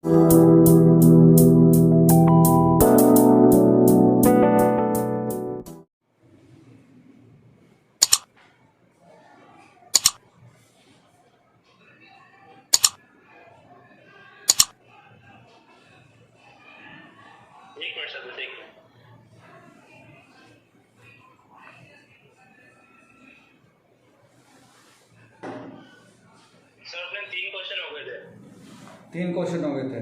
एक minute sir, एक minute. Sir अपने 3 क्वेश्चन हो गए थे। 3 क्वेश्चन हो गए थे,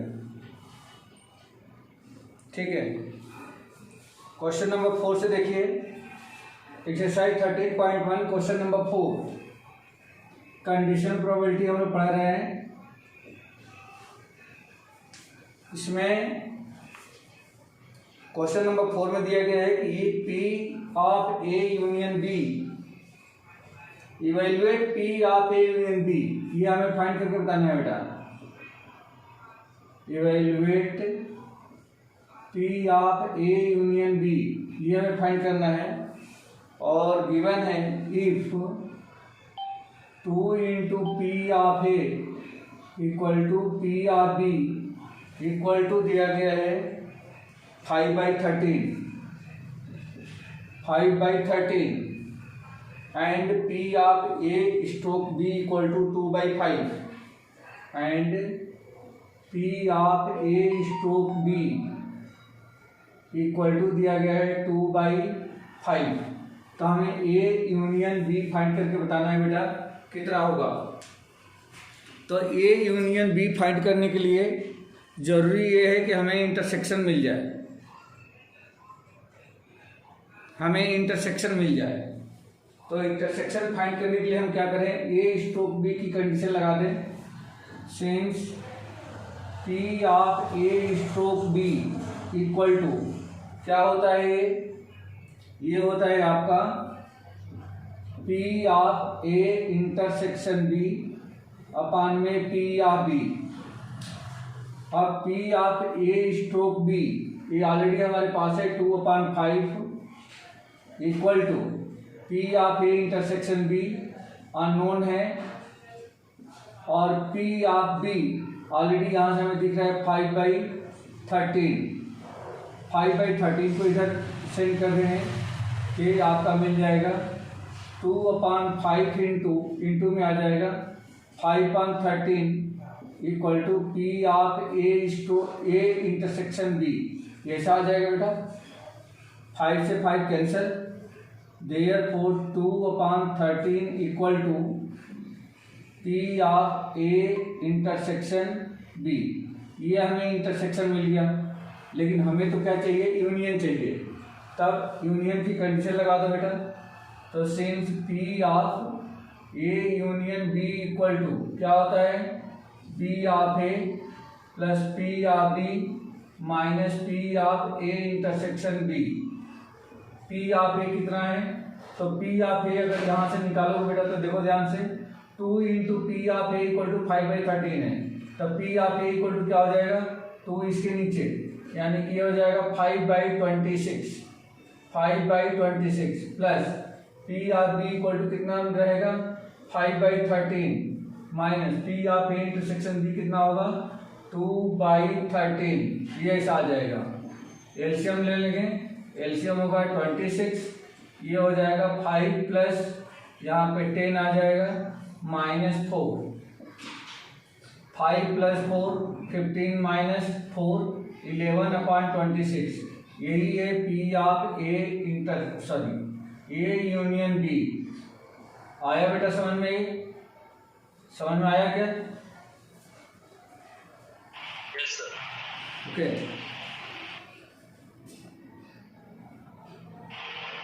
ठीक है। क्वेश्चन नंबर 4 से देखिए, exercise 13.1 question number 4, condition probability हम लोग पढ़ रहे हैं। इसमें क्वेश्चन नंबर 4 में दिया गया है कि p of A union b, evaluate p of A union b, ये हमें फाइंड करके बताना है बेटा। Evaluate p of A union b, ये हमें फाइंड करना है। और गिवन है if 2 into p of A equal to P of B equal to दिया गया है 5/13, 5/13 and P of A stroke B equal to 2/5 and P of A stroke B equal to दिया गया है 2/5। तो हमें ए यूनियन बी फाइंड करके बताना है बेटा कितना होगा। तो ए यूनियन बी फाइंड करने के लिए जरूरी ये है कि हमें इंटरसेक्शन मिल जाए, हमें इंटरसेक्शन मिल जाए। तो इंटरसेक्शन फाइंड करने के लिए हम क्या करें, ए स्ट्रोक बी की कंडीशन लगा दें। Since P of A stroke B equal to क्या होता है, ये होता है आपका P of A intersection B upon में पी ऑफ बी। अब P of A stroke B ये ऑलरेडी हमारे पास है 2/5 equal to P of A intersection B unknown है, और पी ऑफ बी ऑलरेडी यहाँ से हमें दिख रहा है 5/13। 5/13 को इधर सेंड कर रहे हैं कि आपका मिल जाएगा 2/5 इंटू में आ जाएगा 5/13 equal to P of A intersection b, ऐसा आ जाएगा बेटा। 5 से 5 कैंसिल, therefore 2/13 equal to P of A intersection b. ये हमें इंटरसेक्शन मिल गया, लेकिन हमें तो क्या चाहिए, यूनियन चाहिए। तब यूनियन की कंडीशन लगा दो बेटा। तो since P of A union B equal to क्या होता है, P of A plus P of B minus P of A intersection B. P of A कितना है, तो पी ऑफ ए अगर यहाँ से निकालोगे बेटा तो देखो ध्यान से, 2 into p of A equal to 5/13 है। तब P of A equal to क्या हो जाएगा, 2 इसके नीचे, यानी कि ये हो जाएगा 5/26, 5/26 plus P of B equal to कितना रहेगा 5/13 minus P of A intersection B कितना होगा 2/13, ये ऐसा आ जाएगा। एलसीएम ले लेंगे, एलसीएम होगा 26, ये हो जाएगा 5 प्लस यहाँ पे 10 आ जाएगा -4, 5 + 4 15 - 4 11/26। यही है P of A union B. आया बेटा समझ में, समझ में आया क्या? Yes sir. ओके,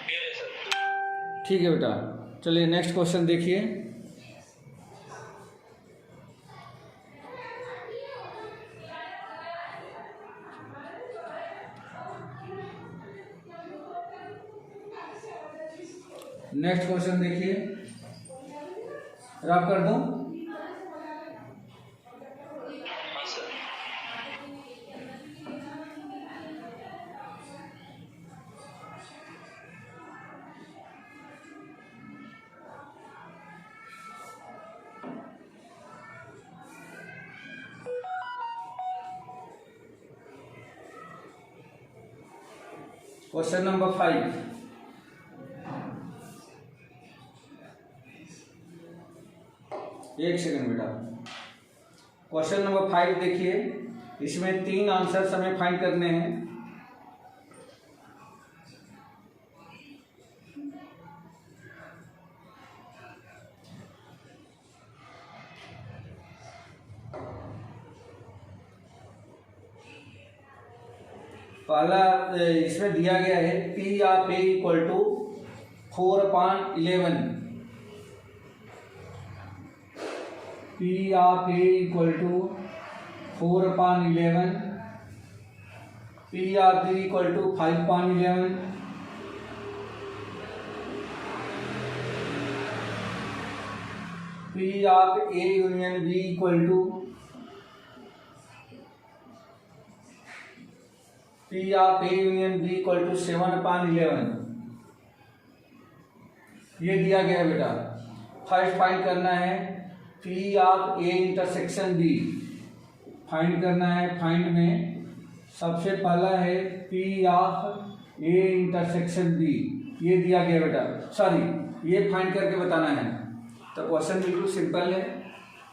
क्लियर है सर। ठीक है बेटा, चलिए नेक्स्ट क्वेश्चन देखिए। नेक्स्ट क्वेश्चन देखिए, रब कर दूं। हाँ सर। Question number 5। एक सेकंड बेटा। क्वेश्चन नंबर 5 देखिए, इसमें 3 आंसर्स हमें फाइंड करने हैं। पहला इसमें दिया गया है P of A equal to 4/11। P of A equal to 4/11। P of B equal to 5/11। P of A union B equal to P of A union B equal to 7/11। ये दिया गया बेटा। फर्स्ट फाइंड करना है P of A intersection B। Find करना है। Find में सबसे पहला है P of A intersection B। ये दिया गया बेटा, सॉरी ये फाइंड करके बताना है। तो क्वेश्चन बिल्कुल सिंपल है।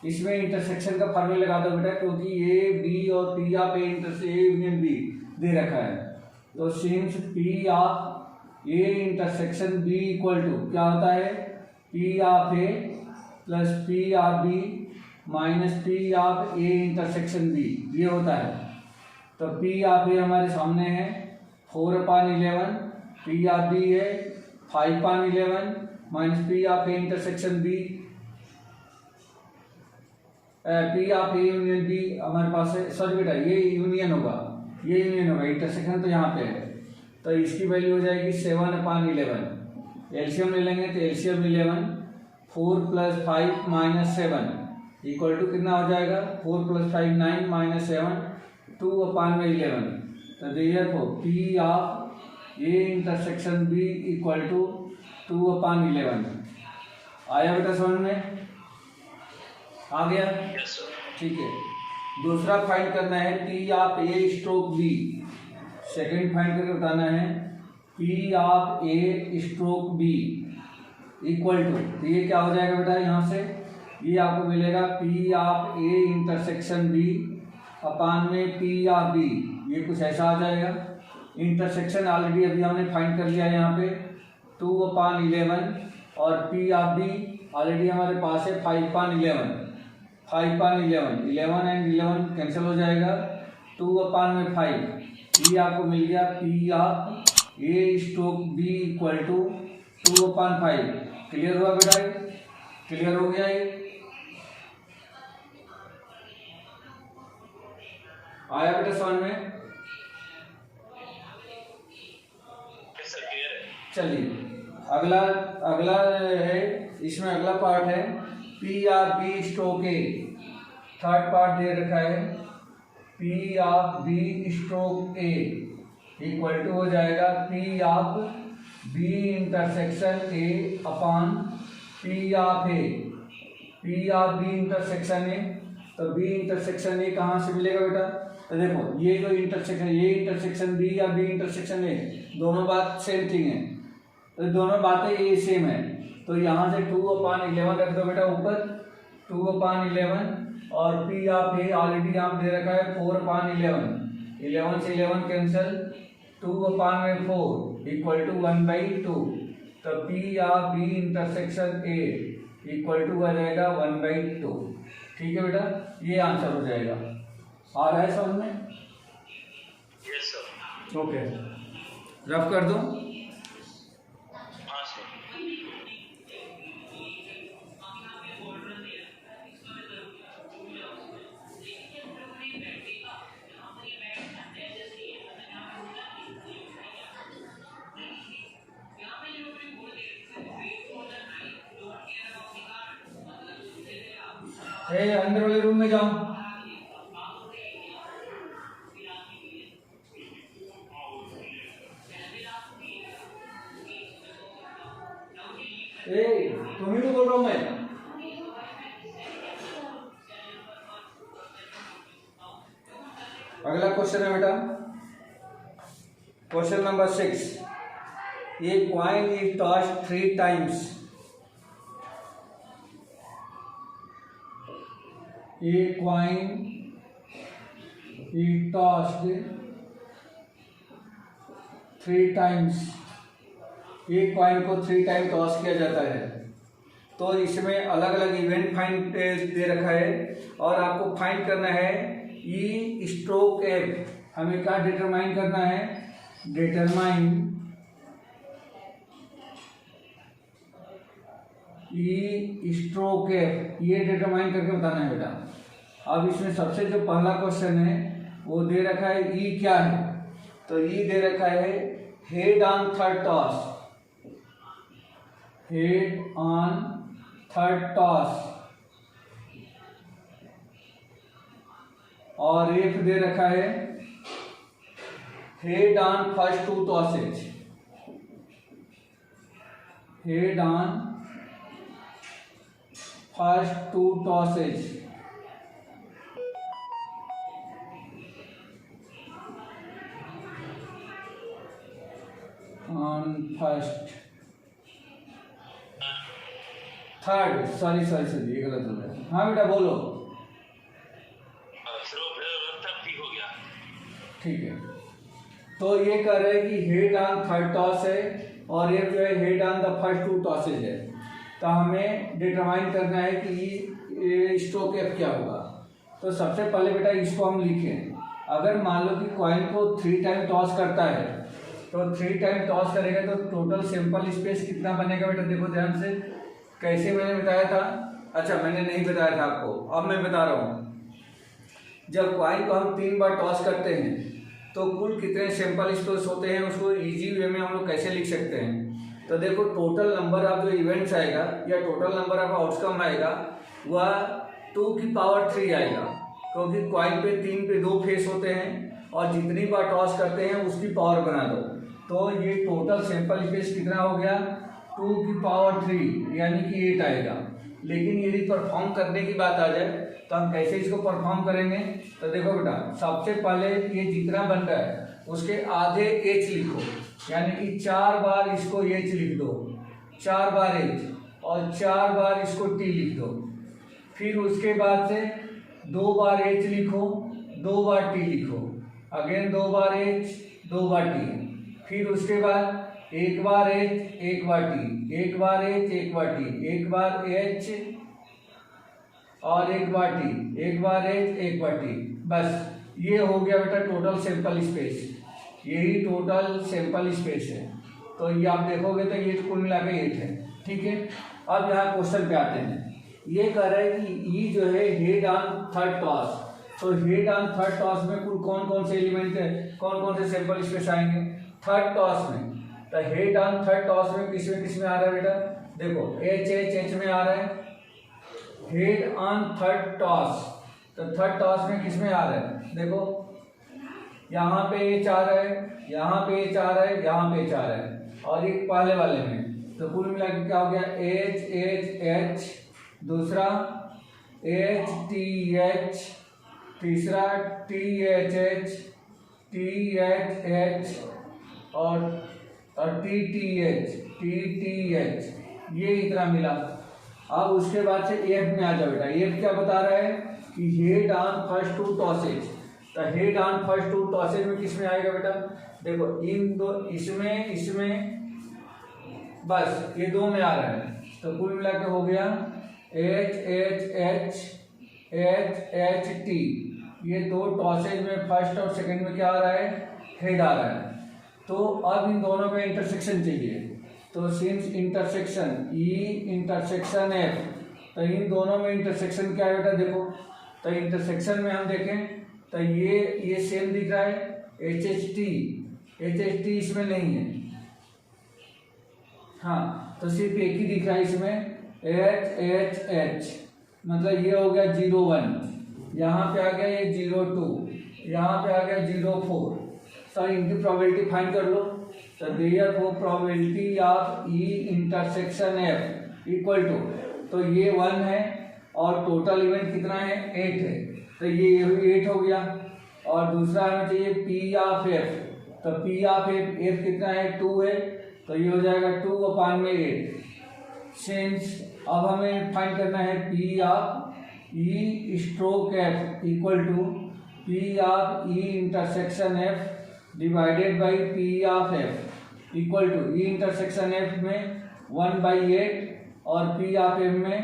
इसमें इंटरसेक्शन का फॉर्मूला लगा दो बेटा, क्योंकि A B और P of A union B दे रखा है। तो since P of A intersection B equal to क्या होता है, P of A plus P of B minus P of A intersection B, ये होता है। तो P ऑफ A हमारे सामने है 4/11, P ऑफ B है 5/11 minus P of A intersection B। P of A union B हमारे पास है, सॉरी बेटा ये यूनियन होगा, ये यूनियन होगा, इंटरसेक्शन तो यहाँ पे है। तो इसकी वैल्यू हो जाएगी 7/11। एलसीएम ले लेंगे तो एलसीएम 11, 4 + 5 - 7 इक्वल टू कितना हो जाएगा, 4 + 5 9 - 7 2/11। तो therefore P of A intersection B equal to 2/11। आया बेटा समझ में? आ गया? Yes sir. ठीक है। दूसरा फाइंड करना है P of A stroke B। Second find करके बताना है P of A stroke B equal to, तो ये क्या हो जाएगा बेटा, यहाँ से ये आपको मिलेगा P of A intersection B अपान में P ऑफ B। ये कुछ ऐसा आ जाएगा। इंटरसेक्शन ऑलरेडी अभी हमने फाइंड कर लिया है यहाँ पे 2/11 और P ऑफ B ऑलरेडी हमारे पास है 5/11। 5/11, 11 एंड 11 कैंसिल हो जाएगा, 2/5। ये आपको मिल गया P of A stroke B equal to 2/5। Clear हुआ बेटा? क्लियर हो गया ये? आया बेटा समझ में? यस सर, क्लियर है। चलिए अगला अगला है, इसमें अगला पार्ट है P of B stroke A। Third part दे रखा है P of B stroke A equal to हो जाएगा P of B intersection A upon P of A। P of B intersection A, तो B इंटरसेक्शन A कहाँ से मिलेगा बेटा? तो देखो ये जो इंटरसेक्शन, ये इंटरसेक्शन B या B इंटरसेक्शन A, दोनों बात सेम थिंग है। तो दोनों बातें ये सेम है। तो यहाँ से 2/11 रख दो बेटा ऊपर, 2/11 और P ऑफ A ऑलरेडी यहाँ दे रखा है 4/11। 11 से 11 कैंसिल, 2/4 इक्वल टू 1/2। तो P of B intersection A equal to आ जाएगा 1/2। ठीक है बेटा, ये आंसर हो जाएगा। आ रहा है समझ में? Yes sir. ओके, रफ कर दूं? हाँ सर। अंदर वाले रूम में जाओ। तुम्ही तो बोल रहा हूं मैं। अगला क्वेश्चन है बेटा question number 6, a coin is tossed 3 times. A coin is tossed 3 times. एक कॉइन को 3 टाइम टॉस किया जाता है। तो इसमें अलग अलग इवेंट फाइंड दे रखा है और आपको फाइंड करना है ई स्ट्रोक एफ। हमें क्या डिटरमाइन करना है? डिटरमाइन ई स्ट्रोक एफ, ये डिटरमाइन करके बताना है बेटा। अब इसमें सबसे जो पहला क्वेश्चन है वो दे रखा है ई क्या है। तो ई दे रखा है head on third toss, head on third toss, और एफ दे रखा है head on first 2 tosses, head on first 2 tosses. On first third, sorry ये गलत हो गया। हाँ बेटा बोलो। हो गया। ठीक है, तो ये कह रहे हैं कि हेड ऑन थर्ड टॉस है और ये जो है head on the first 2 tosses है। तो हमें डिटरमाइन करना है कि ये स्ट्रोक एफ क्या होगा। तो सबसे पहले बेटा इसको हम लिखें। अगर मान लो कि कॉइन को 3 टाइम टॉस करता है तो 3 टाइम टॉस करेगा तो टोटल सैंपल स्पेस कितना बनेगा बेटा? देखो ध्यान से, कैसे मैंने बताया था? अच्छा मैंने नहीं बताया था आपको, अब मैं बता रहा हूँ। जब कॉइन को हम 3 बार टॉस करते हैं तो कुल कितने सैंपल स्पेस होते हैं उसको इजी वे में हम लोग कैसे लिख सकते हैं? तो देखो टोटल नंबर ऑफ जो इवेंट्स आएगा या टोटल नंबर ऑफ आउटकम आएगा वह 2 की पावर 3 आएगा, क्योंकि कॉइन पे 3 पे 2 फेस होते हैं और जितनी बार टॉस करते हैं उसकी पावर बना दो। तो ये टोटल सैंपल स्पेस कितना हो गया? 2 की पावर 3 यानी कि 8 आएगा। लेकिन यदि परफॉर्म करने की बात आ जाए तो हम कैसे इसको परफॉर्म करेंगे? तो देखो बेटा, सबसे पहले ये जितना बन रहा है उसके आधे एच लिखो, यानी कि 4 बार इसको एच लिख दो, 4 बार एच, और 4 बार इसको टी लिख दो। फिर उसके बाद से 2 बार एच लिखो, 2 बार टी लिखो, अगेन 2 बार एच, 2 बार टी। फिर उसके बाद 1 बार एच, 1 बार टी, 1 बार एच, 1 बार टी, 1 बार एच और 1 बार टी, 1 बार एच, 1 बार टी। बस ये हो गया बेटा टोटल सैंपल स्पेस। यही टोटल सैंपल स्पेस है। तो ये आप देखोगे तो ये कुल मिला के 8 है। ठीक है, अब यहाँ क्वेश्चन पे आते हैं। ये कह रहा है कि ई जो है हेड ऑन थर्ड टॉस। तो हेड ऑन थर्ड टॉस में कुल कौन कौन से एलिमेंट है, कौन कौन से सैंपल स्पेस आएंगे थर्ड टॉस में? तो हेड ऑन थर्ड टॉस में किस में आ रहा है बेटा? देखो एच एच एच में आ रहा है हेड ऑन थर्ड टॉस। तो थर्ड टॉस में किस में आ रहा है? देखो यहाँ पे एच आ रहा है, यहाँ पे एच आ रहा है, यहाँ पे एच आ रहा है, और एक पहले वाले में। तो कुल मिला के क्या हो गया? एच एच एच, दूसरा एच टी एच, तीसरा T H H, T H H, और T T H, T T H, ये इतना मिला। अब उसके बाद से एफ में आ जाओ बेटा। एफ क्या बता रहा है कि हेड ऑन फर्स्ट 2 टॉसेज। तो हेड ऑन फर्स्ट 2 टॉसेज में किस में आएगा बेटा? देखो इन दो, इसमें बस ये 2 में आ रहा है। तो कुल मिला के हो गया H H H, H H T. ये 2 टॉसेज में फर्स्ट और सेकंड में क्या आ रहा है? हेड आ रहा है। तो अब इन दोनों में इंटरसेक्शन चाहिए। तो since intersection E intersection F, तो इन दोनों में इंटरसेक्शन क्या है बेटा? देखो तो इंटरसेक्शन में हम देखें तो ये सेम दिख रहा है एच एच टी इसमें नहीं है। हाँ, तो सिर्फ एक ही दिख रहा है इसमें एच एच एच, मतलब ये हो गया 0 1, यहाँ पे आ गया ये 0 2, यहाँ पे आ गया 0 4। तो इनकी प्रोबेबिलिटी फाइंड कर लो। तो therefore probability of E intersection F equal to, तो ये 1 है और टोटल इवेंट कितना है? 8 है। तो ये 8 हो गया। और दूसरा हमें चाहिए पी ऑफ एफ। तो पी ऑफ एफ, एफ कितना है 2 है, तो ये हो जाएगा 2/8। सिंस अब हमें फाइंड करना है P of E stroke F equal to P of E intersection F divided by P of F equal to E intersection F में 1/8 और पी ऑफ एफ में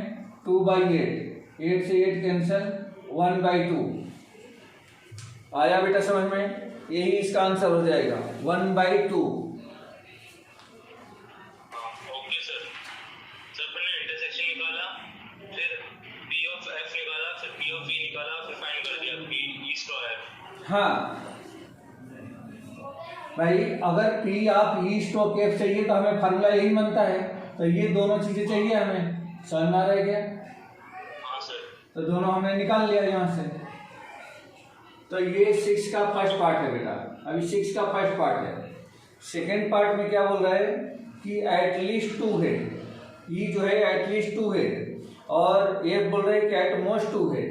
2/8, 8 से 8 कैंसिल, 1/2। आया बेटा समझ में? यही इसका आंसर हो जाएगा 1/2। Okay sir. सर मैंने इंटरसेक्शन निकाला, फिर पी ऑफ एफ निकाला, फिर पी ऑफ ई निकाला, फिर फाइंड कर दिया पी ई स्ट्रो एफ। हाँ भाई, अगर P of E stroke F चाहिए तो हमें फार्मूला यही बनता है, तो ये दोनों चीजें चाहिए हमें। समझ में आ रहा है क्या? हाँ सर। तो दोनों हमने निकाल लिया यहाँ से। तो ये 6 का फर्स्ट पार्ट है बेटा, अभी 6 का फर्स्ट पार्ट है। सेकेंड पार्ट में क्या बोल रहा है कि एटलीस्ट 2 है, ई जो है एटलीस्ट 2 है, और एफ बोल रहा है कि एट मोस्ट 2 है।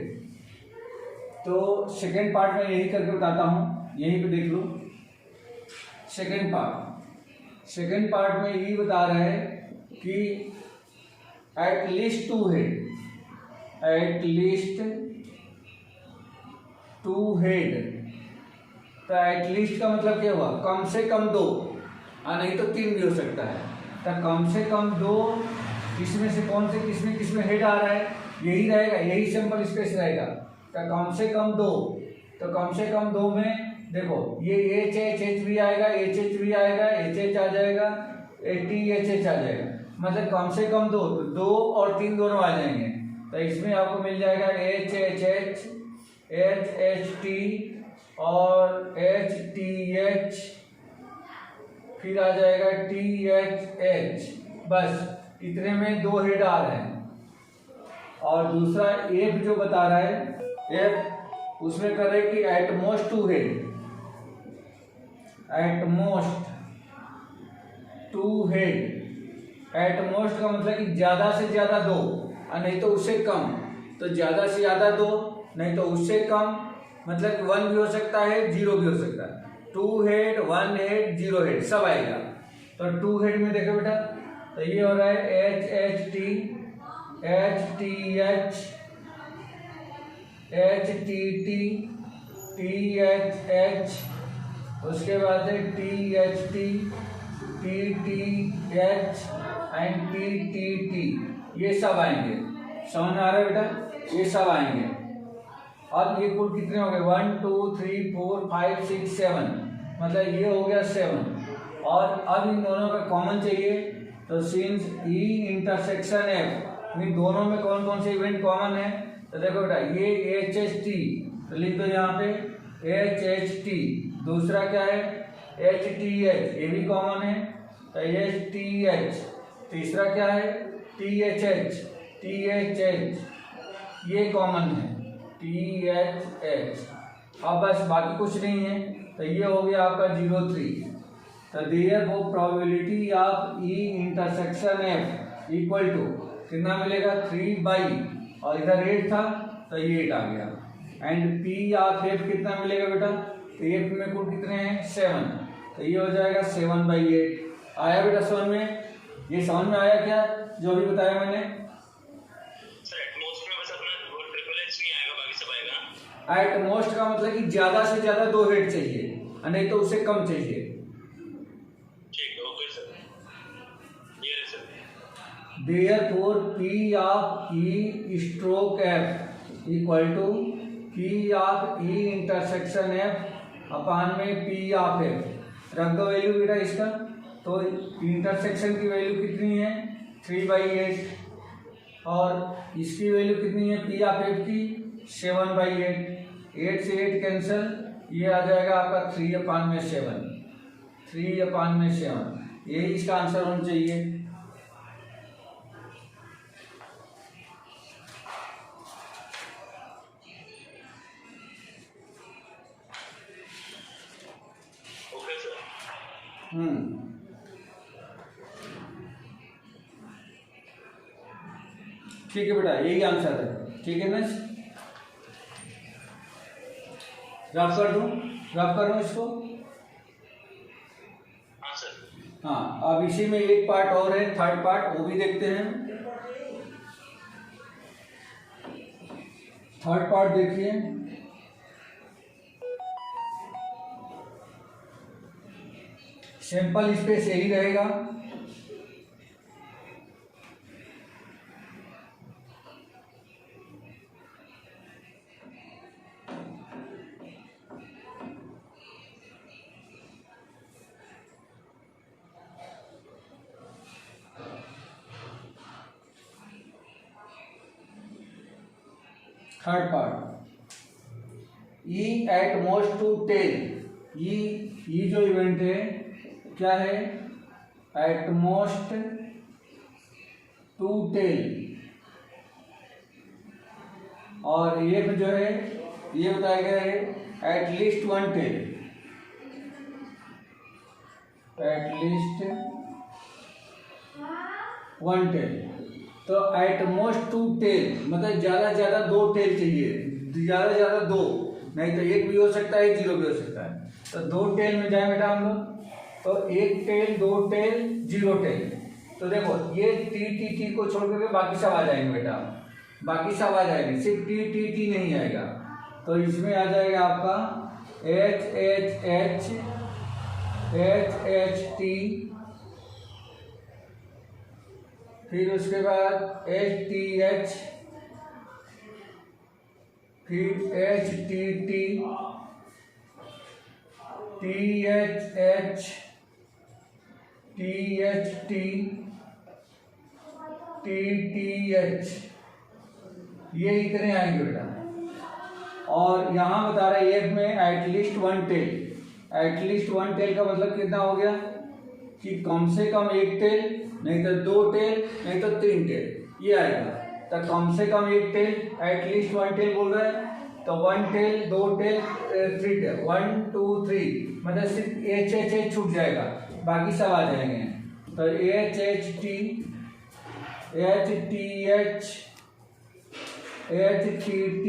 तो सेकेंड पार्ट में यही करके बताता हूँ, यहीं पे देख लो। सेकेंड पार्ट में ये बता रहा है कि एटलीस्ट 2 है, एटलीस्ट 2 हेड। तो एटलीस्ट का मतलब क्या हुआ? कम से कम 2, नहीं तो 3 भी हो सकता है। तो कम से कम 2, इसमें से कौन से किसमें हेड आ रहा है? यही रहेगा, यही सिंपल स्पेस रहेगा। तो कम से कम 2, तो कम से कम 2 में देखो ये एच एच एच भी आएगा, एच एच भी आएगा, एच एच आ जाएगा, टी एच एच आ जाएगा। मतलब कम से कम 2, तो 2 और 3 दोनों आ जाएंगे। तो इसमें आपको मिल जाएगा H H H, H H T और एच टी एच, फिर आ जाएगा टी एच एच। बस इतने में 2 हेड आ रहे हैं। और दूसरा एफ जो बता रहा है, एफ उसमें कर रहे कि at most 2 head, at most 2 head. At most का मतलब कि ज्यादा से ज्यादा 2, और नहीं तो उससे कम। तो ज्यादा से ज्यादा 2, नहीं तो उससे कम, मतलब 1 भी हो सकता है, 0 भी हो सकता है। 2 हेड, 1 हेड, 0 हेड सब आएगा। तो 2 हेड में देखो बेटा, तो ये हो रहा है H H T, H T H, H T T, T H H, उसके बाद है T H T, T T H and T T T. ये सब आएंगे। समझ में आ रहा है बेटा? ये सब आएंगे। अब ये कुल कितने हो गए? 1 2 3 4 5 6 7, मतलब ये हो गया 7। और अब इन दोनों का कॉमन चाहिए, तो सिंस ई इंटरसेक्शन एफ, इन दोनों में कौन कौन से इवेंट कॉमन है? तो देखो बेटा, ये एच एच टी, तो लिख दो यहाँ पे एच एच टी। दूसरा क्या है? एच टी एच, ये भी कॉमन है, तो एच टी एच। तीसरा क्या है? T H H, T H H, ये कॉमन है, टी एच एच। अब बस बाकी कुछ नहीं है। तो ये हो गया आपका 0.3। तो therefore probability of E intersection F equal to कितना मिलेगा? 3 और इधर 8 था तो ये 8 आ गया। एंड पी ऑफ एफ कितना मिलेगा बेटा? तो एफ में कुल कितने हैं? 7, तो ये हो जाएगा 7/8। आया बेटा समझ में? ये समझ में आया क्या जो भी बताया मैंने? एट मोस्ट का मतलब कि ज्यादा से ज्यादा 2 हेड चाहिए, नहीं तो उससे कम चाहिए। ठीक है, ओके सर। ये है sir. Therefore P of E stroke F equal to P of E intersection F upon में पी ऑफ एफ। रख दो वैल्यू बेटा इसका। तो इंटरसेक्शन की वैल्यू कितनी है? 3/8, और इसकी वैल्यू कितनी है पी ऑफ एफ की? 7/8। 8 से 8 कैंसिल, ये आ जाएगा आपका 3/7। 3/7, यही इसका आंसर होना चाहिए। Okay sir. ठीक है बेटा, यही आंसर है। ठीक है ना? रफ कर दूं इसको। हाँ, अब इसी में एक पार्ट और है, थर्ड पार्ट, वो भी देखते हैं। थर्ड पार्ट देखिए, सैंपल स्पेस यही रहेगा। Third part, E at most two tail, E जो इवेंट है क्या है, एट मोस्ट टू टेल, और ये जो है ये बताया गया है at least one tail, at least one tail. तो एट मोस्ट टू टेल मतलब ज़्यादा से ज़्यादा दो टेल चाहिए, ज़्यादा से ज़्यादा दो, नहीं तो एक भी हो सकता है, जीरो भी हो सकता है। तो दो टेल में जाए बेटा हम लोग, तो एक टेल, दो टेल, जीरो टेल। तो देखो ये टी को छोड़ करके बाकी सब आ जाएंगे बेटा, बाकी सब आ जाएंगे, सिर्फ टी नहीं आएगा। तो इसमें आ जाएगा आपका एच टी, फिर उसके बाद HTH, फिर HTT, THH, THT, TTH, ये इतने आएंगे बेटा। और यहाँ बता रहा है एक में at least one tail, at least one tail का मतलब कितना हो गया कि कम से कम एक टेल, नहीं तो दो टेल, नहीं तो तीन टेल, ये आएगा। तो कम से कम एक टेल, एटलीस्ट वन टेल बोल रहे हैं, तो वन टेल, दो टेल, थ्री टेल, 1 2 3 मतलब सिर्फ एच छूट जाएगा, बाकी सब आ जाएंगे। तो HHT, HTH, HTT,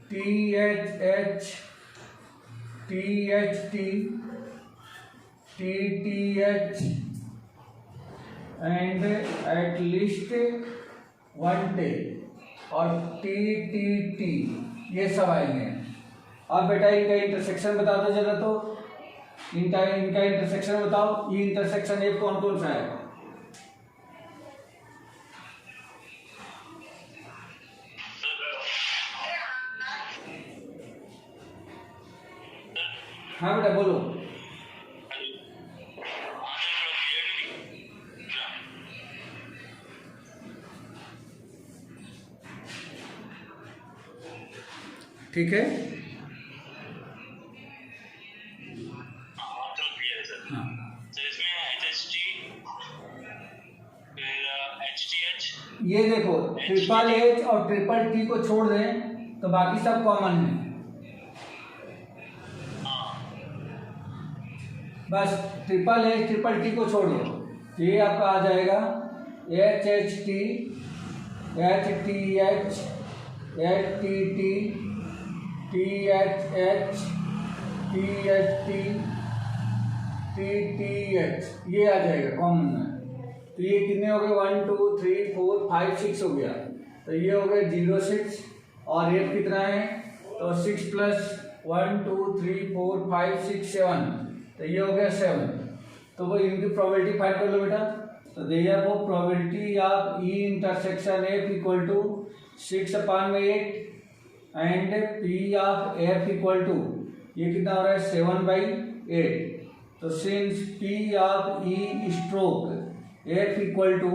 THH, THT, TTH and at least one tail, और TTT, ये सब आएंगे। अब बेटा इनका इंटरसेक्शन बता दो जरा, तो इनका इंटरसेक्शन बताओ। ये इंटरसेक्शन एक कौन कौन सा है? हाँ बेटा बोलो। ठीक है, हाँ, ये देखो ट्रिपल एच और ट्रिपल टी को छोड़ दें तो बाकी सब कॉमन है, बस ट्रिपल एच ट्रिपल टी को छोड़ दो, तो ये आपका आ जाएगा HHT, HTH, HTT, THH, THT, TTH, ये आ जाएगा कॉमन में। तो ये कितने हो गए? 1 2 3 4 5 6 हो गया। तो ये हो गए 0 6, और एफ कितना है? तो 6 प्लस 1 2 3 4 5 6 7, तो ये हो गया 7। तो वो इनकी प्रोबेबिलिटी फाइंड कर लो बेटा। तो देखिए वो probability of E intersection F equal to 6/8 and P of F equal to, ये कितना हो रहा है? 7/8। तो since P of E stroke F equal to,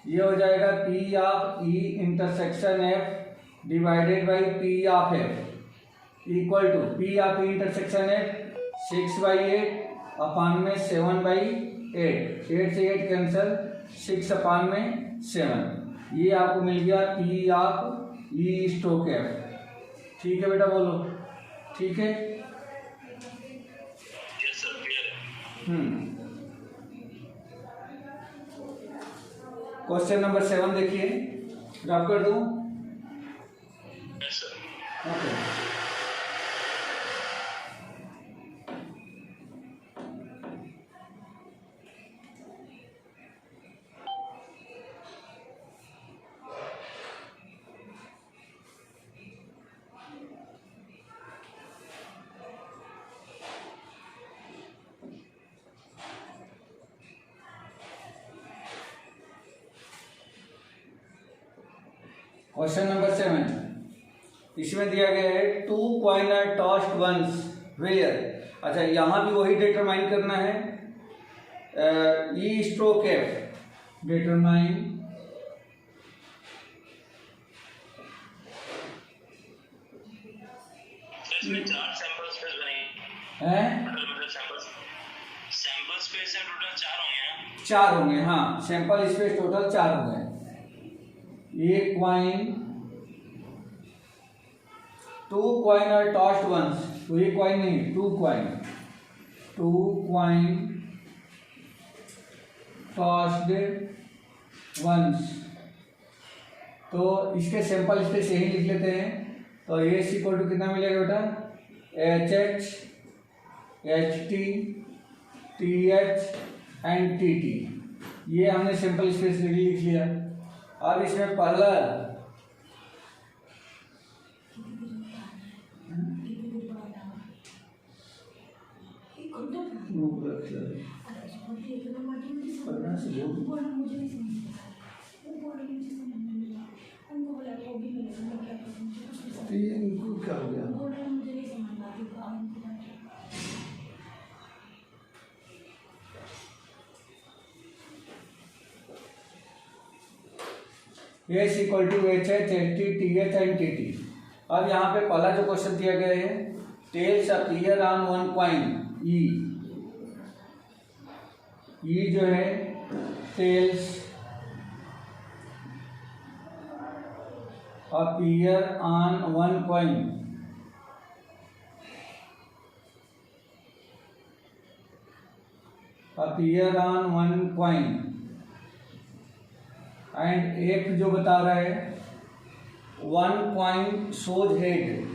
ये हो जाएगा P of E intersection F divided by P of F equal to P of E intersection F 6/8 upon में 7/8, 8 से 8 कैंसल, 6/7। ये आपको मिल गया P of E stroke F. ठीक है बेटा बोलो, ठीक है? क्वेश्चन नंबर 7 देखिए, ड्रॉप कर दूं? ओके। क्वेश्चन नंबर 7, इसमें दिया गया है 2 coin are tossed once where. अच्छा, यहाँ भी वही डिटरमाइन करना है, ई स्ट्रोक एफ, डिटरमाइन इसमें 4 सैंपल स्पेस बनेंगे है, मतलब सैंपल स्पेस है टोटल 4 होंगे ना? 4 होंगे, हाँ, सैंपल स्पेस टोटल 4 होंगे। ये coin 2 coin are tossed once, तो ये कॉइन नहीं, 2 कॉइन टॉस्ड वंस, तो इसके सैंपल स्पेस यही लिख लेते हैं। तो ये इक्वल टू कितना मिलेगा बेटा, H H T T H and T T, ये हमने सैंपल स्पेस लिख लिया। अब इसमें पहला क्या हो गया, S equal to H H T T H and T T. अब यहाँ पे पहला जो क्वेश्चन दिया गया है, tails appear on one coin E, E जो है tails appear on one coin, appear on one coin, and F जो बता रहा है 1 coin shows head,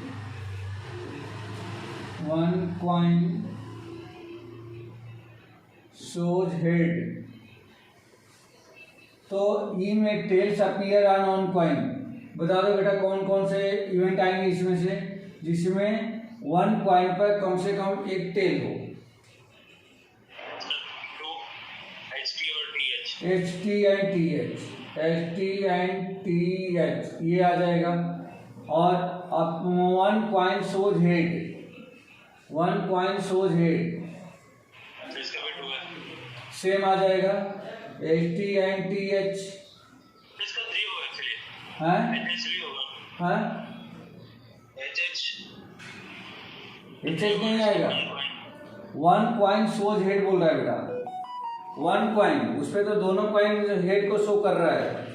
1 coin shows head. तो ई में tails appear on one coin, बता दो बेटा कौन कौन से इवेंट आएंगे इसमें से जिसमें 1 कॉइन पर कम से कम एक टेल हो। H T and T H, H T and T H, ये आ जाएगा। और अब 1 coin shows head, 1 coin shows head same आ जाएगा, H T and T H. इसका 3 होगा एक्चुअली, हाँ एच भी होगा, हाँ, एच नहीं आएगा, 1 कॉइन शोज हेड बोल रहा है बेटा, 1 कॉइन, उस पर तो दोनों कॉइन हेड को शो कर रहा है।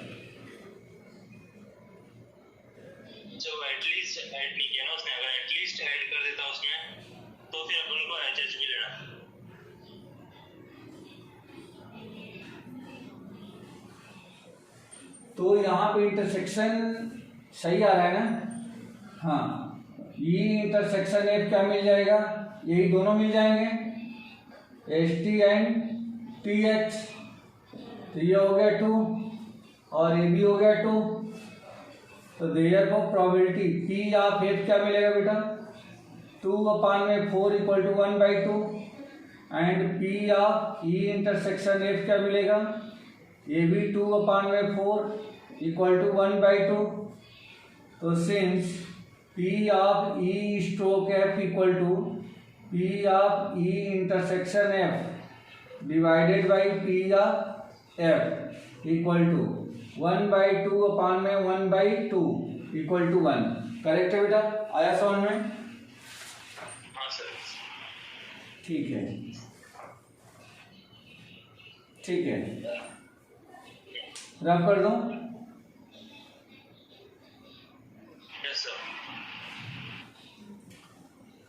जो एटलीस्ट ऐड नहीं किया ना उसने, अगर एटलीस्ट ऐड कर देता उसमें तो फिर अपन को एचएच भी लेना। तो यहाँ पे इंटरसेक्शन सही आ रहा है ना, हाँ, ये इंटरसेक्शन एफ क्या मिल जाएगा, यही दोनों मिल जाएंगे, H T and T H, तो ये हो गया 2 और ये भी हो गया 2। तो therefore probability P of F क्या मिलेगा बेटा, 2/4 equal to 1/2, and P of E intersection F क्या मिलेगा, ये भी 2/4 इक्वल टू 1/2। तो since P of E stroke F equal to P of E intersection F divided by P of F equal to 1/2/1/2 equal to 1। Correct है बेटा, आया समझ में? हाँ सर, ठीक है, ठीक है, रब कर दो। Yes sir.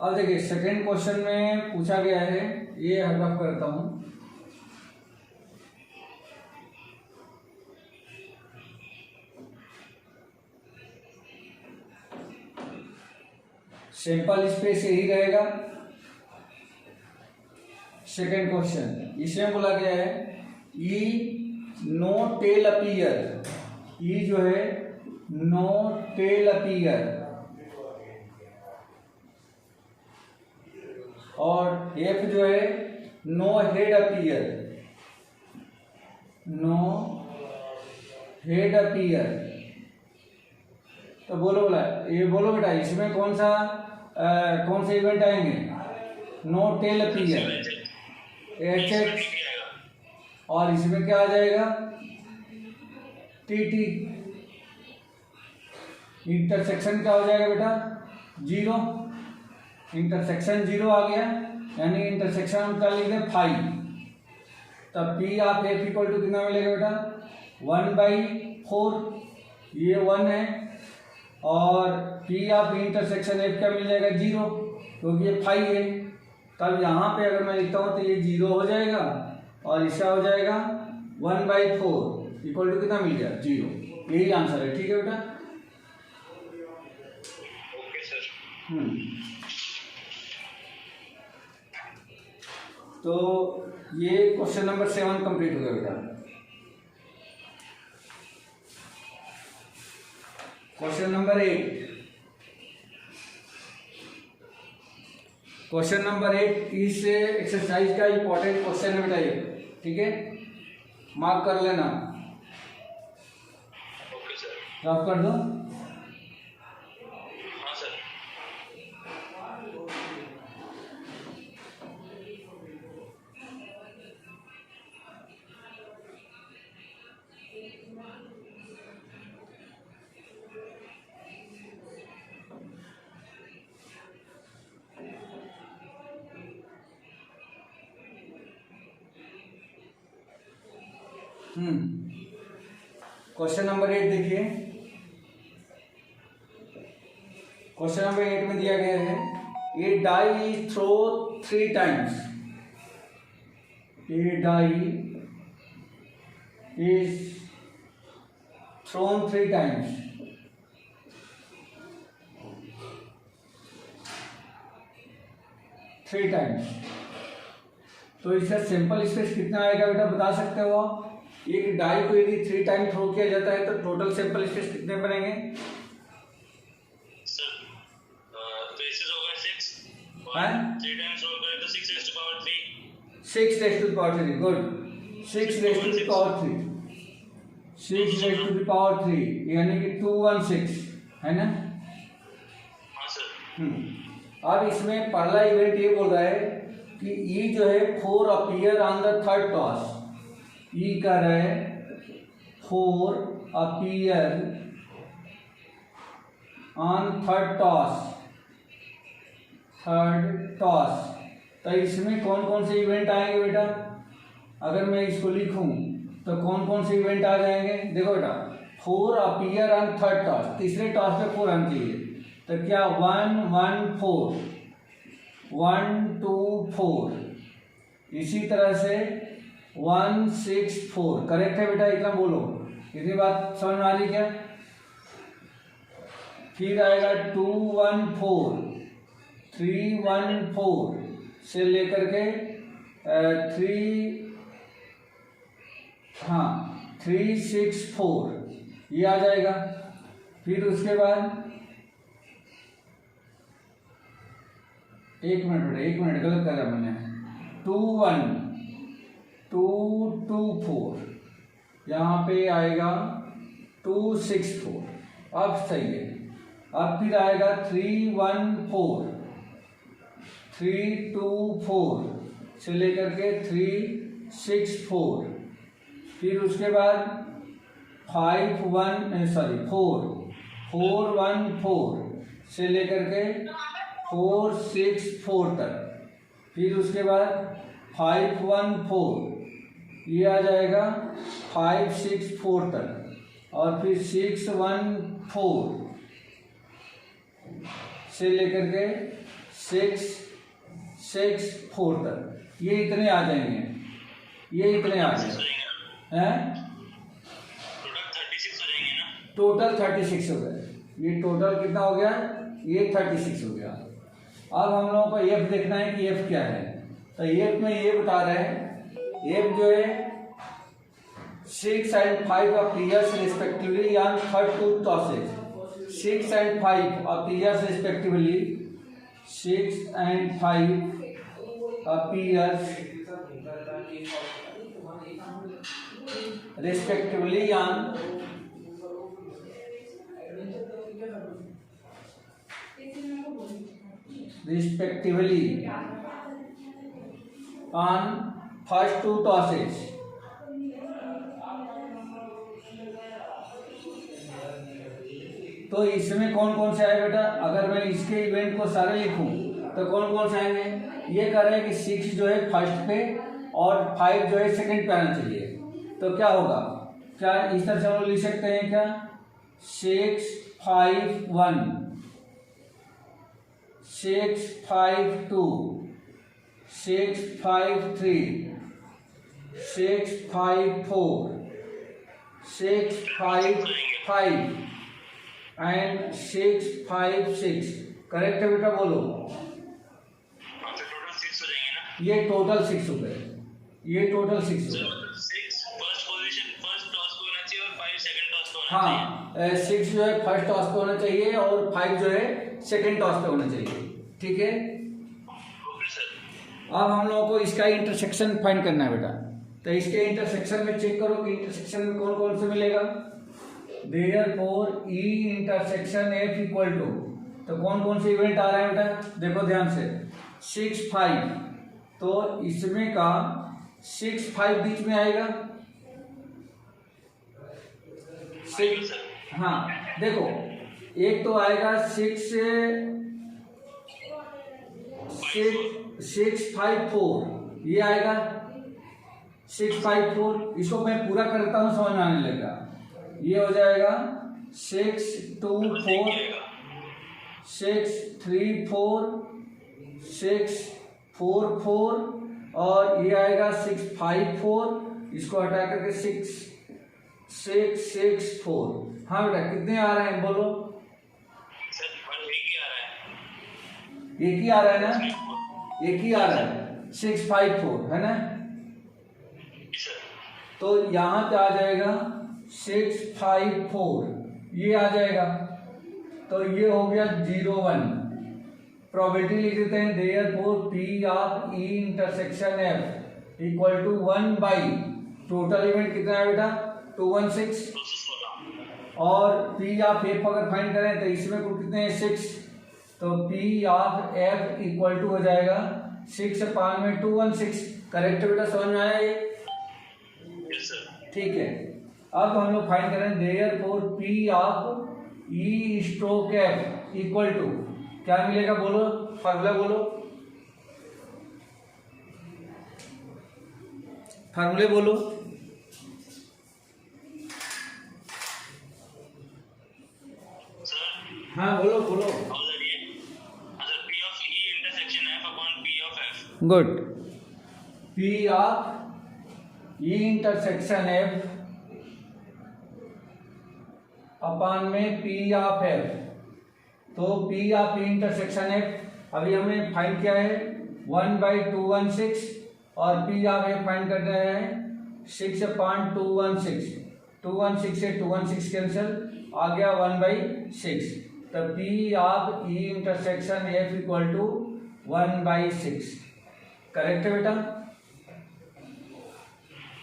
अब देखिए सेकेंड क्वेश्चन में पूछा गया है, ये रब करता हूं, सैंपल स्पेस यही रहेगा। सेकेंड क्वेश्चन, इसमें बोला गया है E no tail appear, E जो है नो टेल अपीयर, और एफ जो है no head appear, no head appear. तो बोलो बोला ये बोलो बेटा, इसमें कौन से इवेंट आएंगे? No tail appear, H H, और इसमें क्या आ जाएगा? T T. इंटरसेक्शन क्या हो जाएगा बेटा? जीरो। इंटरसेक्शन जीरो आ गया, यानी इंटरसेक्शन हम क्या लिख दें? फाइव। तब P of F equal to कितना मिलेगा बेटा? 1/4, ये 1 है, और पी ऑफ इंटरसेक्शन एफ क्या मिल जाएगा? जीरो, क्योंकि ये 5 है। तब यहाँ पे अगर मैं लिखता हूँ तो ये जीरो हो जाएगा, और इसका हो जाएगा 1/4 इक्वल टू कितना मिल गया? जीरो। यही आंसर है, ठीक है बेटा? Okay sir. तो ये क्वेश्चन नंबर 7 कंप्लीट हो गया बेटा। क्वेश्चन नंबर 8, क्वेश्चन नंबर 8 इस एक्सरसाइज का इंपॉर्टेंट क्वेश्चन है बेटा ये, ठीक है? मार्क कर लेना। Okay sir. रफ कर दो। हाँ सर। क्वेश्चन नंबर 8 देखिए। क्वेश्चन नंबर 8 में दिया गया है, a die is throw 3 times. A die is thrown 3 times. Three times. तो इसका सिंपल स्पेस कितना आएगा बेटा, बता सकते हो आप? एक डाई को यदि 3 टाइम थ्रो किया जाता है तो टोटल सिंपल स्पेस कितने बनेंगे? सर फेसेस होगा 6, हैं? 3 टाइम्स रोल करें तो 6 raised to power 3। 6 raised to the power 3, good. 6 raised to the power 3, 6 raised to the power 3, यानी कि 216 है ना? हाँ सर। अब इसमें पहला इवेंट ये बोल रहा है कि ई जो है 4 appear on the third toss. ई कर रहा है 4 अपीयर ऑन थर्ड टॉस। तो इसमें कौन कौन से इवेंट आएंगे बेटा? अगर मैं इसको लिखूं तो कौन कौन से इवेंट आ जाएंगे? देखो बेटा, 4 अपीयर ऑन थर्ड टॉस, तीसरे टॉस पे 4 आना चाहिए। तो क्या 1 1 4, 1 2 4, इसी तरह से 1 6 4। करेक्ट है बेटा, इतना बोलो। इतनी बात समझ में आ रही क्या? फिर आएगा 2 1 4, 3 1 4 से लेकर के 3 6 4, ये आ जाएगा। फिर उसके बाद एक मिनट गलत करा मैंने। 2 1 2 2 4, यहाँ पे आएगा 2 6 4, अब सही है। अब फिर आएगा 3 1 4, 3 2 4 से लेकर के 3 6 4। फिर उसके बाद 4 1 4 से लेकर के 4 6 4 तक। फिर उसके बाद 5 1 4, ये आ जाएगा 5 6 4 तक। और फिर 6 1 4 से लेकर के 6 6 4 तक। ये इतने आ जाएंगे, ये इतने आ जाएंगे हैं। टोटल 36 हो गए। ये टोटल कितना हो गया? ये 36 हो गया। अब हम लोगों को एफ देखना है कि एफ क्या है। तो एफ में ये बता रहे हैं, एफ जो है 6 and 5 appears respectively on third two tosses. 6 and 5 appears respectively. 6 and 5 appears respectively on respectively on first two tosses. तो इसमें कौन कौन से आए बेटा? अगर मैं इसके इवेंट को सारे लिखूं तो कौन कौन से आएंगे? ये कह रहे हैं कि 6 जो है फर्स्ट पे और 5 जो है सेकंड पे आना चाहिए। तो क्या होगा? क्या इस तरह से हम लोग लिख सकते हैं क्या? 6 5 1, 6 5 2, 6 5 3, 6 5 4, 6 5 5 एंड 6 5 6। करेक्ट है बेटा? बोलो। टोटल 6 हो जाएंगे ना? ये टोटल 6 हो गए। ये टोटल 6 हो सर गए। मतलब 6 फर्स्ट पोजीशन फर्स्ट टॉस पे होना चाहिए और 5 सेकंड टॉस पे होना हाँ, 6 जो है फर्स्ट टॉस पे होना चाहिए और 5 जो है सेकंड टॉस पे होना चाहिए। ठीक है। चाहिए। Okay sir. अब हम लोगों को इसका इंटरसेक्शन फाइंड करना है बेटा। तो इसके इंटरसेक्शन में चेक करो कि इंटरसेक्शन में कौन कौन से मिलेगा। Therefore E intersection F equal to, तो कौन कौन से इवेंट आ रहे हैं बेटा? देखो ध्यान से। 6 5, तो इसमें का 6 5 बीच में आएगा। 6, हाँ देखो, एक तो आएगा 6 5 4, ये आएगा 6 5 4। इसको मैं पूरा करता हूँ, समझ में आने लगेगा। ये हो जाएगा 6 2 4, 6 3 4, 6 4 4, और ये आएगा 6 5 4। इसको हटा करके 6 6 6 4। हाँ बेटा, कितने आ रहे हैं बोलो? सर एक ही आ रहा है। एक ही आ रहा है ना? एक ही आ रहा है, 6 5 4 है ना? सर तो यहाँ पे आ जाएगा 6 5 4, ये आ जाएगा। तो ये हो गया 0 1। प्रोबेबिलिटी लिख देते हैं। Therefore P of E intersection F equal to 1 by total event कितना है बेटा? 216। 216। और पी ऑफ एफ अगर फाइंड करें तो इसमें कुल कितने हैं? 6। तो P of F equal to हो जाएगा 6 5 में 216। करेक्ट बेटा? समझ में आया ये? Yes sir. ठीक है। अब हम लोग फाइंड करें therefore P of E stroke F equal to, क्या मिलेगा बोलो? फार्मूला बोलो, फार्मूले बोलो। सर हाँ बोलो बोलो। Already sir P of E intersection F upon P of F। Good. P of E intersection F upon में पी ऑफ एफ। तो P of E intersection F अभी हमने फाइंड किया है 1 बाई 216, और पी ऑफ एफ फाइंड कर रहे हैं 6 अपॉन 216। 216 से 216 कैंसिल, आ गया 1 बाई 6। तो P of E intersection F equal to 1 by 6। Correct है बेटा?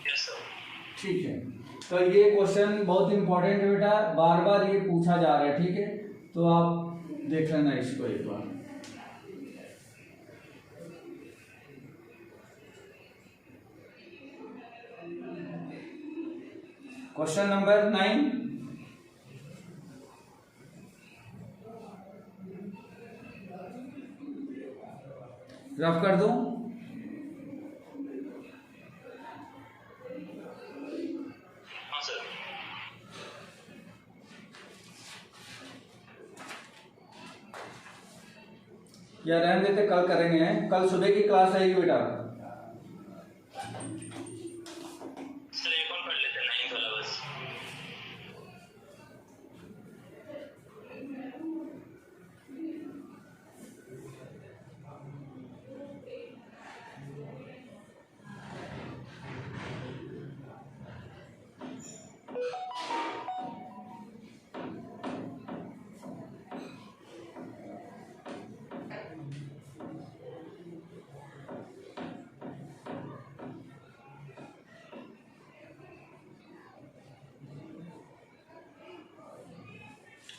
Yes sir. ठीक है। तो ये क्वेश्चन बहुत इंपॉर्टेंट है बेटा, बार बार ये पूछा जा रहा है। ठीक है, तो आप देख लेना इसको एक बार। Question number 9। रफ कर दूं? हाँ सर। या रहने देते, कल करेंगे। कल सुबह की क्लास रहेगी बेटा। सर एक और पढ़ लेते हैं 9th वाला बस।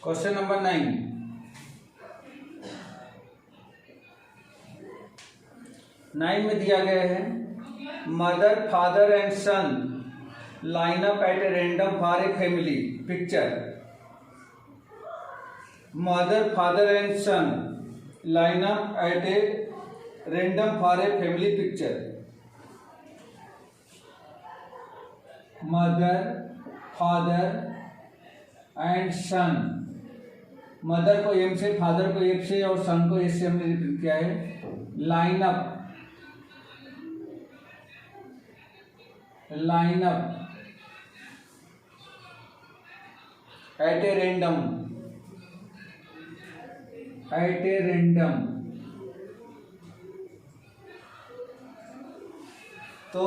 क्वेश्चन नंबर 9 में दिया गया है mother father and son line up at a random for a family picture. Mother father and son line up at a random for a family picture. Mother father and son, mother को M से, father को F से और सन को S से हमने repeat किया है। Line up at a random तो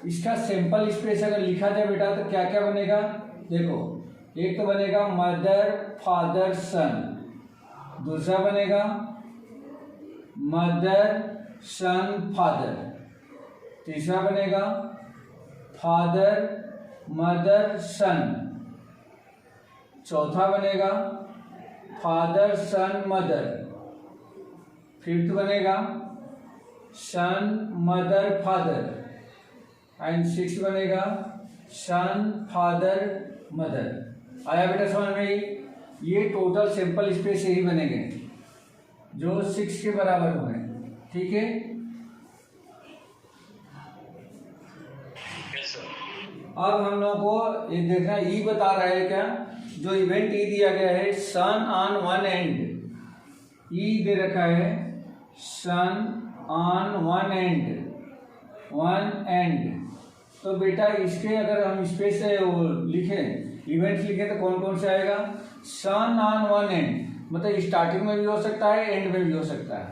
इसका सैंपल स्पेस अगर लिखा जाए बेटा तो क्या क्या बनेगा, देखो एक तो बनेगा मदर फादर सन, दूसरा बनेगा मदर सन फादर, तीसरा बनेगा फादर मदर सन, चौथा बनेगा फादर सन मदर, फिफ्थ बनेगा सन मदर फादर एंड सिक्स बनेगा सन फादर मदर। आया बेटा समझ में? ये टोटल सैंपल स्पेस यही बनेंगे जो 6 के बराबर होंगे, ठीक है। अब हम लोगों को ये देखना, ई बता रहा है क्या, जो इवेंट ई दिया गया है सन ऑन वन एंड, ई दे रखा है सन ऑन वन एंड। तो बेटा इसके अगर हम स्पेस से लिखें, इवेंट्स लिखें तो कौन कौन से आएगा, सन ऑन वन एंड, मतलब स्टार्टिंग में भी हो सकता है एंड में भी हो सकता है।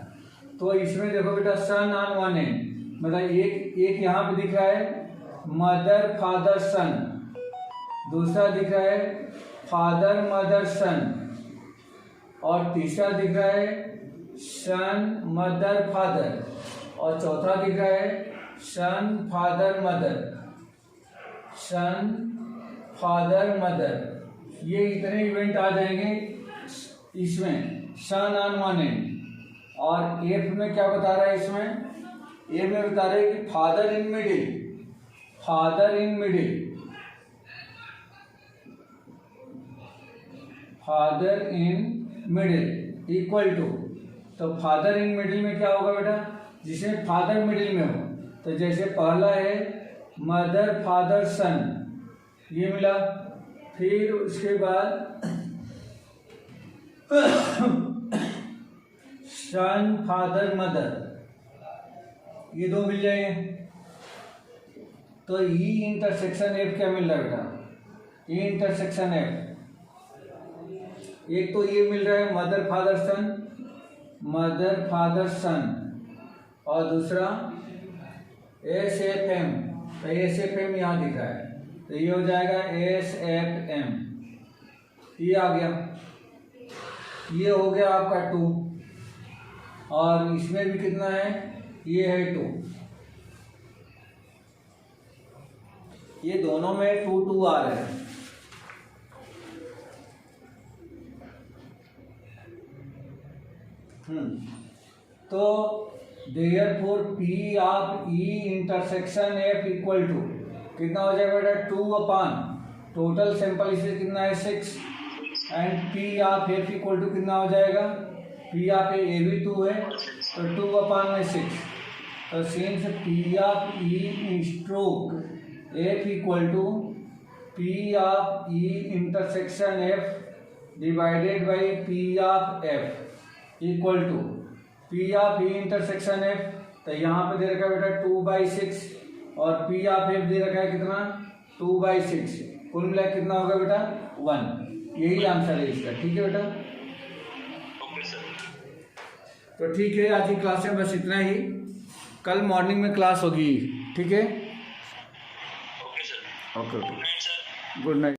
तो इसमें देखो बेटा सन ऑन वन एंड, मतलब एक यहाँ पे दिख रहा है मदर फादर सन, दूसरा दिख रहा है फादर मदर सन, और तीसरा दिख रहा है सन मदर फादर, और चौथा दिख रहा है सन फादर मदर। ये इतने इवेंट आ जाएंगे इसमें सन ऑन वन एंड। और एफ में क्या बता रहा है, इसमें एफ में बता रहा है कि father in middle equal to, तो फादर इन मिडिल में क्या होगा बेटा, जिसमें फादर मिडिल में हो, तो जैसे पहला है मदर फादर सन, ये मिला, फिर उसके बाद सन फादर मदर, ये दो मिल जाएंगे। तो ई इंटरसेक्शन एफ क्या मिल रहा है बेटा, ई इंटरसेक्शन एफ, एक तो ये मिल रहा है मदर फादर सन, और दूसरा एस एफ एम, तो एस एफ एम यहाँ दिख रहा है, तो ये हो जाएगा एस एफ एम, ये आ गया, ये हो गया आपका 2, और इसमें भी कितना है, ये है 2, ये दोनों में 2 2 आ रहे हैं। तो therefore P of E intersection F equal to कितना हो जाएगा बेटा, 2 अपॉन टोटल सैंपल इससे कितना है 6, and P of F equal to कितना हो जाएगा, पी ऑफ ए भी 2 है, तो 2 अपॉन में 6, तो since P of E stroke F equal to P of E intersection F divided by P of F equal to P of E intersection F, तो यहाँ पे दे रखा है बेटा 2/6, और पी ऑफ एफ दे रखा है कितना 2/6, कुल मिला कितना होगा बेटा 1। यही आंसर है इसका, ठीक है बेटा। तो ठीक है, आज की क्लास में बस इतना ही, कल मॉर्निंग में क्लास होगी, ठीक है। Okay, good night.